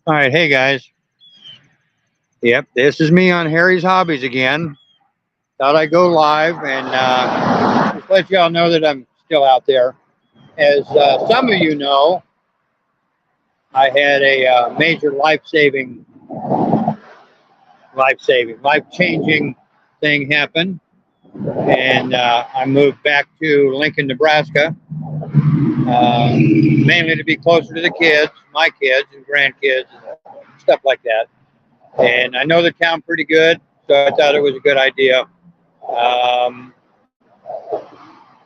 All right, hey guys. Yep, this is me on Harry's Hobbies again. Thought I'd go live and just let y'all know that I'm still out there. As some of you know, I had a major life-changing thing happen, and I moved back to Lincoln, Nebraska, mainly to be closer to the kids, my kids and grandkids, and stuff like that. And I know the town pretty good, so I thought it was a good idea. Um,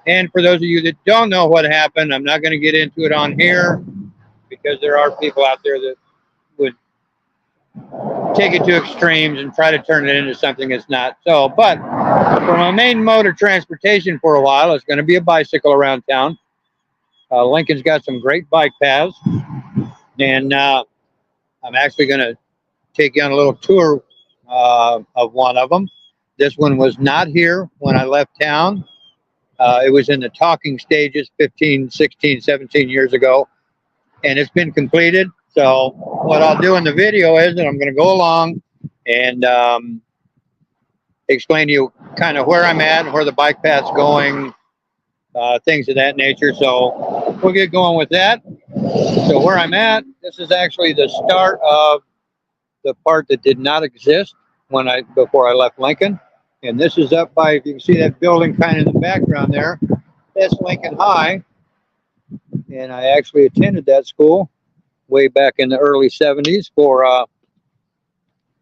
and for those of you that don't know what happened, I'm not going to get into it on here because there are people out there that would take it to extremes and try to turn it into something it's not. So, but for my main mode of transportation for a while, it's going to be a bicycle around town. Lincoln's got some great bike paths, and I'm actually going to take you on a little tour of one of them. This one was not here when I left town. It was in the talking stages 15, 16, 17 years ago, and it's been completed. So what I'll do in the video is that I'm going to go along and explain to you kind of where I'm at, where the bike path's going, things of that nature. So we'll get going with that. So where I'm at, this is actually the start of the part that did not exist before I left Lincoln. And this is up by, if you can see that building kind of in the background there, that's Lincoln High. And I actually attended that school way back in the early 70s for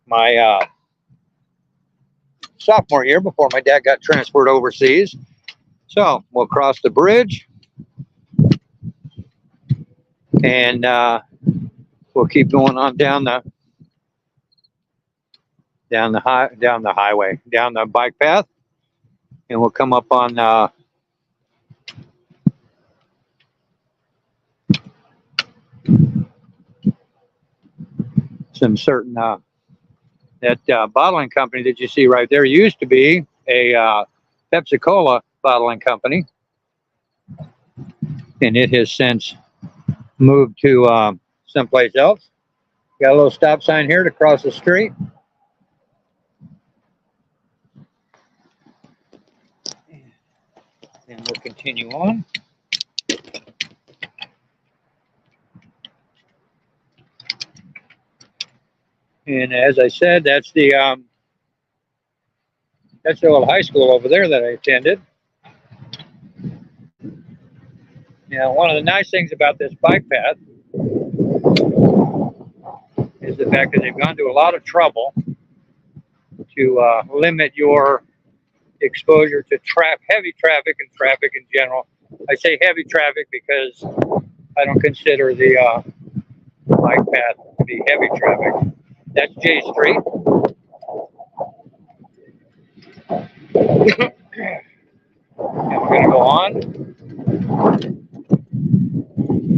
my sophomore year before my dad got transferred overseas. So we'll cross the bridge and we'll keep going on down the highway, down the bike path, and we'll come up on some certain that bottling company that you see right there used to be a Pepsi-Cola bottling company, and it has since moved to someplace else. Got a little stop sign here to cross the street. And we'll continue on. And as I said, that's the old high school over there that I attended. Now, one of the nice things about this bike path is the fact that they've gone to a lot of trouble to limit your exposure to heavy traffic and traffic in general. I say heavy traffic because I don't consider the bike path to be heavy traffic. That's J Street. And we're going to go on.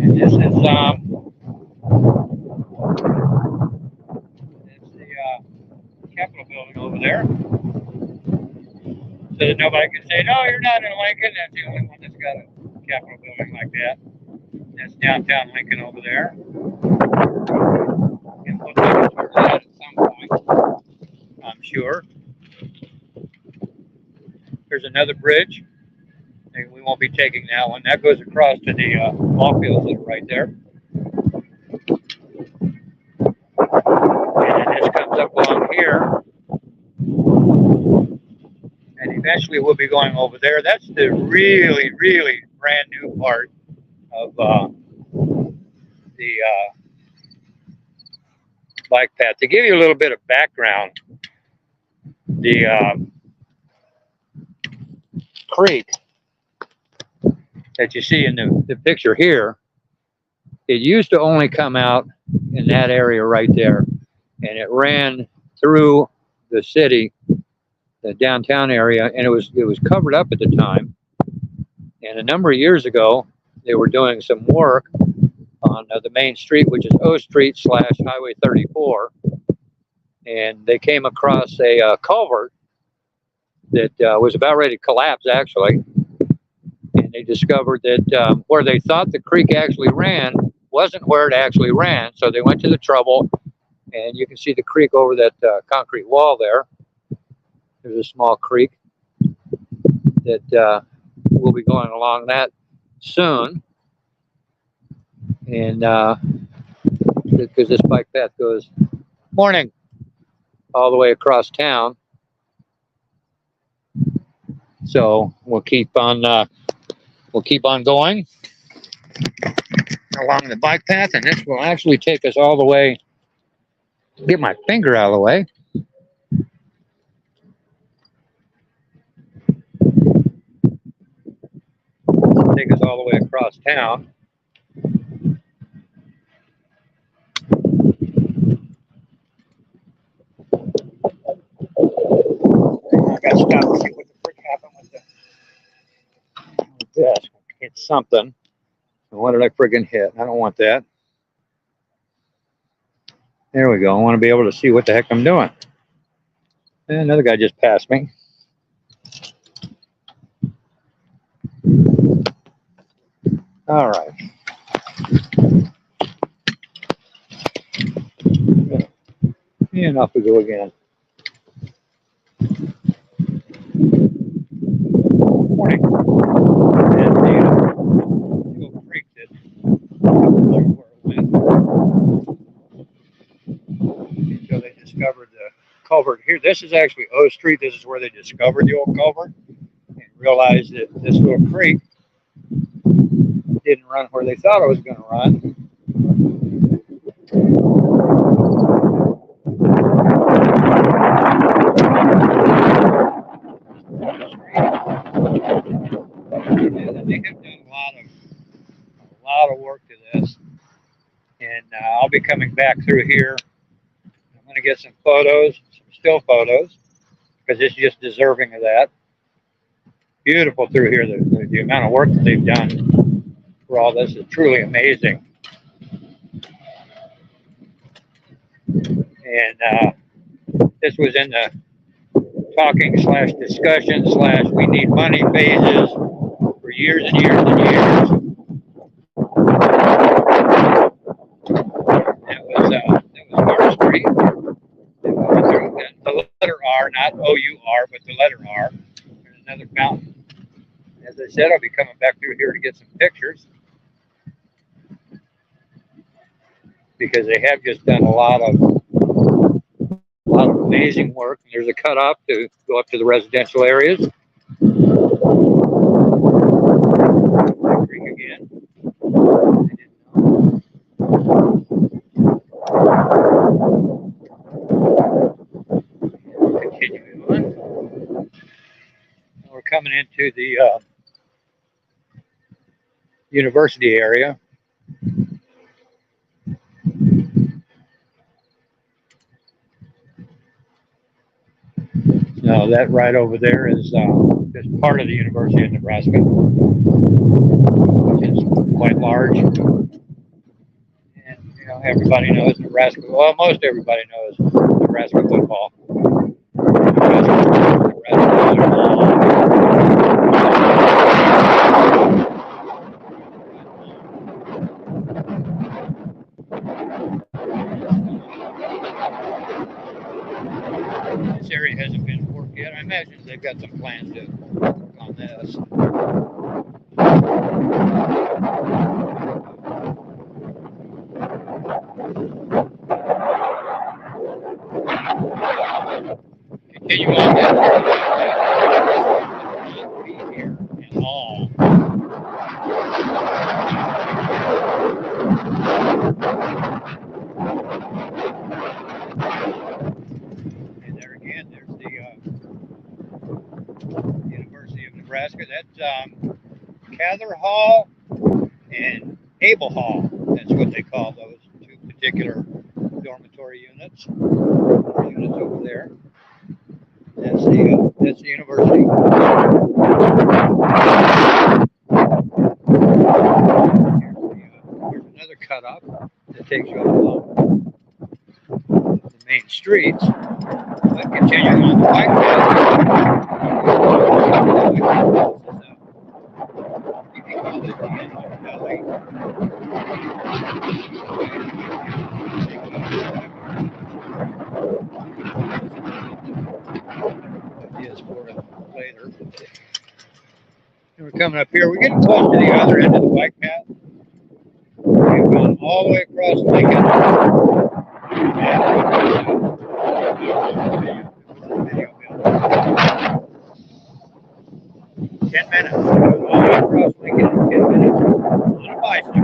And this is the Capitol building over there. So that nobody can say, no, you're not in Lincoln. That's the only one that's got a Capitol building like that. That's downtown Lincoln over there. And we'll take a tour of that at some point, I'm sure. There's another bridge. And we won't be taking that one. That goes across to the ball fields that are right there. And then this comes up along here. And eventually we'll be going over there. That's the really, really brand new part of the bike path. To give you a little bit of background, the creek that you see in the picture here, it used to only come out in that area right there, and it ran through the city, the downtown area, and it was covered up at the time. And a number of years ago, they were doing some work on the main street, which is O Street / Highway 34, and they came across a culvert that was about ready to collapse, actually. And they discovered that where they thought the creek actually ran wasn't where it actually ran. So they went to the trouble, and you can see the creek over that concrete wall there. There's a small creek that we'll be going along that soon. And because this bike path goes all the way across town. So we'll keep on going along the bike path, and this will actually take us all the way. Get my finger out of the way. Take us all the way across town. I got to stop and see what the frick happened with this. Hit something. What did I friggin' hit? I don't want that. There we go. I want to be able to see what the heck I'm doing. And another guy just passed me. All right. And off we go again. Morning. And the old creek that where it went. So they discovered the culvert here. This is actually O Street. This is where they discovered the old culvert and realized that this little creek didn't run where they thought it was going to run. And they have done a lot of work to this, and I'll be coming back through here. I'm going to get some photos, some still photos, because it's just deserving of that. Beautiful through here. The amount of work that they've done for all this is truly amazing. And this was in the talking / discussion / we need money phases for years and years and years. That was R Street. The letter R, not O-U-R, but the letter R. There's another fountain. As I said, I'll be coming back through here to get some pictures, because they have just done a lot of amazing work. There's a cutoff to go up to the residential areas. Creek again. Continuing on. We're coming into the university area. No, that right over there is just part of the University of Nebraska, which is quite large. And you know, everybody knows Nebraska. Well, most everybody knows Nebraska football. This area hasn't been worked yet. I imagine they've got some plans to work on this. Continue on that here and all. And there again, there's the University of Nebraska. That's Cather Hall and Abel Hall. That's what they call those two particular dormitory units. Units over there. That's the university. Here's another cut up that takes you along the main streets. But continuing on the bike path, Ideas for it later. And we're coming up here. We're getting close to the other end of the bike path. We've gone all the way across Lincoln. 10 minutes. All the way across Lincoln in 10 minutes on a bicycle.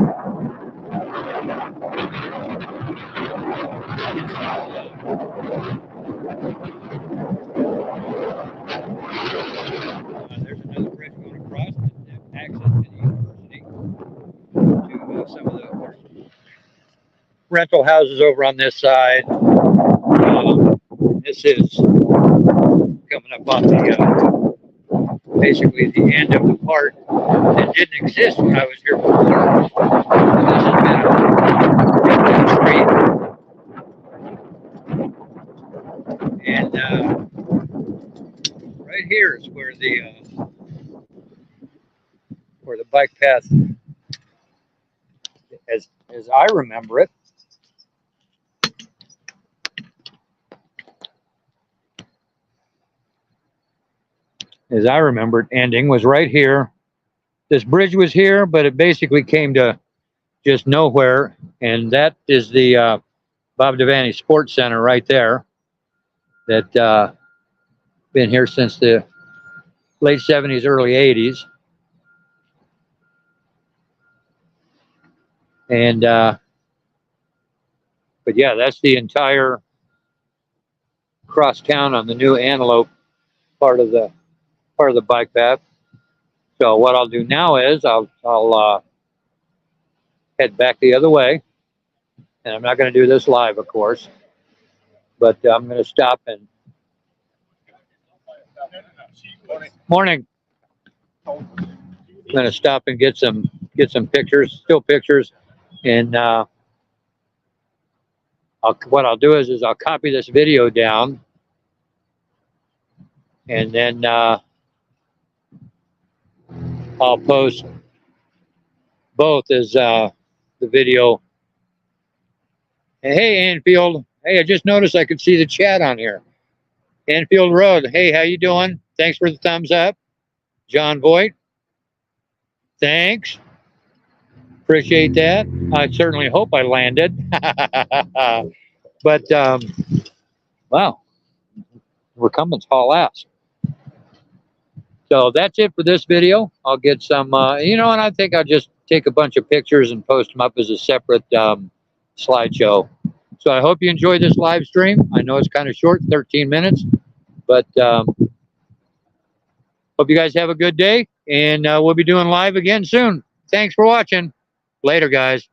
There's another bridge going across that access to the university, to some of the rental houses over on this side. This is coming up on the basically the end of the part that didn't exist when I was here before. This has been a street. And right here is where the bike path, as I remember it, ending was right here. This bridge was here, but it basically came to just nowhere. And that is the Bob Devaney Sports Center right there. That been here since the late 70s, early 80s. And but yeah, that's the entire cross town on the new Antelope part of the bike path. So what I'll do now is I'll head back the other way, and I'm not going to do this live, of course, but I'm going to stop and morning. I'm going to stop and get some pictures, still pictures, and what I'll do is I'll copy this video down, and then I'll post both as the video. And hey, Anfield. Hey, I just noticed I could see the chat on here. Anfield Road. Hey, how you doing? Thanks for the thumbs up. John Voight. Thanks. Appreciate that. I certainly hope I landed. But, wow. Recumbents haul ass. So that's it for this video. I'll get some, and I think I'll just take a bunch of pictures and post them up as a separate slideshow. So I hope you enjoyed this live stream. I know it's kind of short, 13 minutes, but hope you guys have a good day, and we'll be doing live again soon. Thanks for watching. Later, guys.